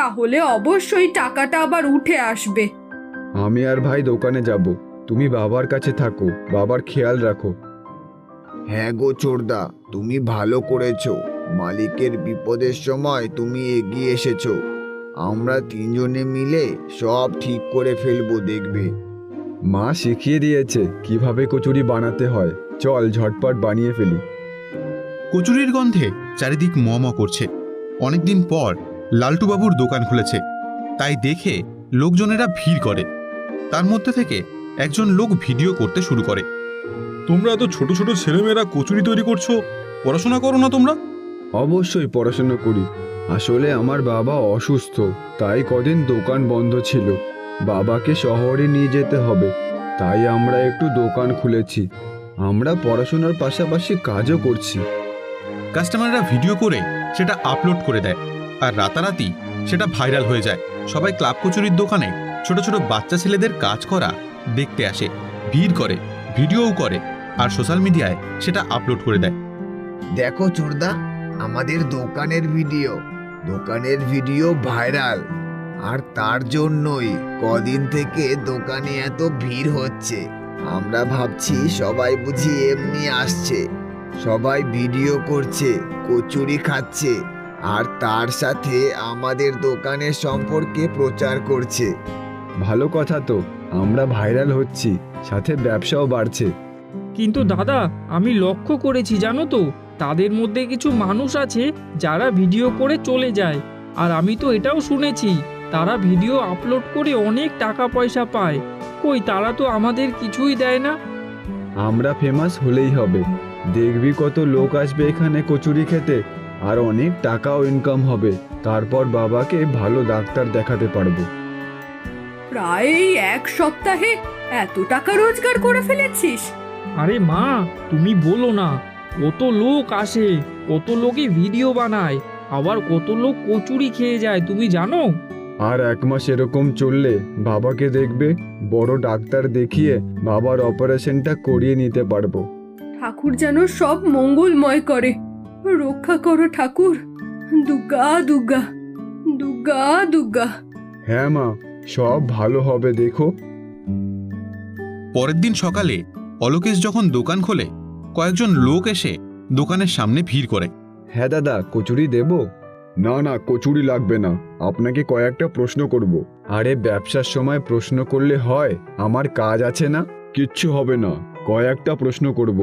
তাহলে অবশ্যই টাকাটা আবার উঠে আসবে। আমি আর ভাই দোকানে যাব, তুমি বাবার কাছে থাকো, বাবার খেয়াল রাখো। হ্যাঁ গো চোরদা, তুমি ভালো করেছো। মালিকের বিপদের সময় তুমি এগিয়ে এসেছো। আমরা তিনজনে মিলে সব ঠিক করে ফেলবো, দেখবে। মা শিখিয়ে দিয়েছে কিভাবে কচুরি বানাতে হয়, চল ঝটপট বানিয়ে ফেলি। কচুরির গন্ধে চারিদিক ম ম করছে। অনেকদিন পর লালটুবাবুর দোকান খুলেছে, তাই দেখে লোকজনেরা ভিড় করে। তার মধ্যে থেকে একজন লোক ভিডিও করতে শুরু করে। তোমরা এত ছোট ছোট ছেলেমেয়েরা কচুরি তৈরি করছো, পড়াশোনা করো না তোমরা? অবশ্যই পড়াশোনা করি। আসলে আমার বাবা অসুস্থ, তাই কদিন দোকান বন্ধ ছিল। বাবাকে শহরে নিয়ে যেতে হবে, তাই আমরা একটু দোকান খুলেছি। আমরা পড়াশোনার পাশাপাশি কাজও করছি। কাস্টমাররা ভিডিও করে সেটা আপলোড করে দেয়, আর রাতারাতি সেটা ভাইরাল হয়ে যায়। সবাই ক্লাব কচুরির দোকানে ছোট ছোট বাচ্চা ছেলেদের কাজ করা দেখতে আসে, ভিড় করে, ভিডিওও করে, আর সোশ্যাল মিডিয়ায় সেটা আপলোড করে দেয়। দেখো চোরদা, আমাদের দোকানের ভিডিও ভাইরাল। আর তার জন্যই কদিন থেকে দোকানে এত ভিড় হচ্ছে। আমরা ভাবছি সবাই বুঝি এমনি আসছে। সবাই ভিডিও করছে, কচুরি খাচ্ছে, আর তার সাথে আমাদের দোকানের সম্পর্কে প্রচার করছে। ভালো কথা তো, আমরা ভাইরাল হচ্ছি, সাথে ব্যবসাও বাড়ছে। কিন্তু দাদা, আমি লক্ষ্য করেছি জানো তো, তাদের মধ্যে কিছু মানুষ আছে যারা ভিডিও করে চলে যায়। আর আমি তো এটাও শুনেছি তারা ভিডিও আপলোড করে অনেক টাকা পয়সা পায়। কই, তারা তো আমাদের কিছুই দেয় না। আমরা ফেমাস হলেই হবে, দেখবি কত লোক আসবে এখানে কচুরি খেতে, আর অনেক টাকাও ইনকাম হবে। তারপর বাবাকে ভালো ডাক্তার দেখাতে পারবো। প্রায় এই এক সপ্তাহে এত টাকা রোজগার করে ফেলেছিস? আরে মা, তুমি বলো না, কত লোক আসে, কত লোকে ভিডিও বানায়, আবার কত লোক কচুরি খেয়ে যায়, তুমি জানো? আর 1 মাস এরকম চললে বাবাকে দেখবে বড় ডাক্তার দেখিয়ে বাবার অপারেশনটা করিয়ে নিতে পারবো। ঠাকুর যেন সব মঙ্গলময় করে। রক্ষা করো ঠাকুর। দুর্গা দুর্গা, দুর্গা দুর্গা। হ্যাঁ মা, সব ভালো হবে, দেখো। পরের দিন সকালে অলোকেশ যখন দোকান খোলে, কয়েকজন লোক এসে দোকানের সামনে ভিড় করে। হ্যাঁ দাদা, কচুরি দেব? না না, কচুরি লাগবে না, আপনাকে কয়েকটা প্রশ্ন করব। আরে ব্যবসার সময় প্রশ্ন করলে হয়? আমার কাজ আছে না। কিচ্ছু হবে না, কয়েকটা প্রশ্ন করব।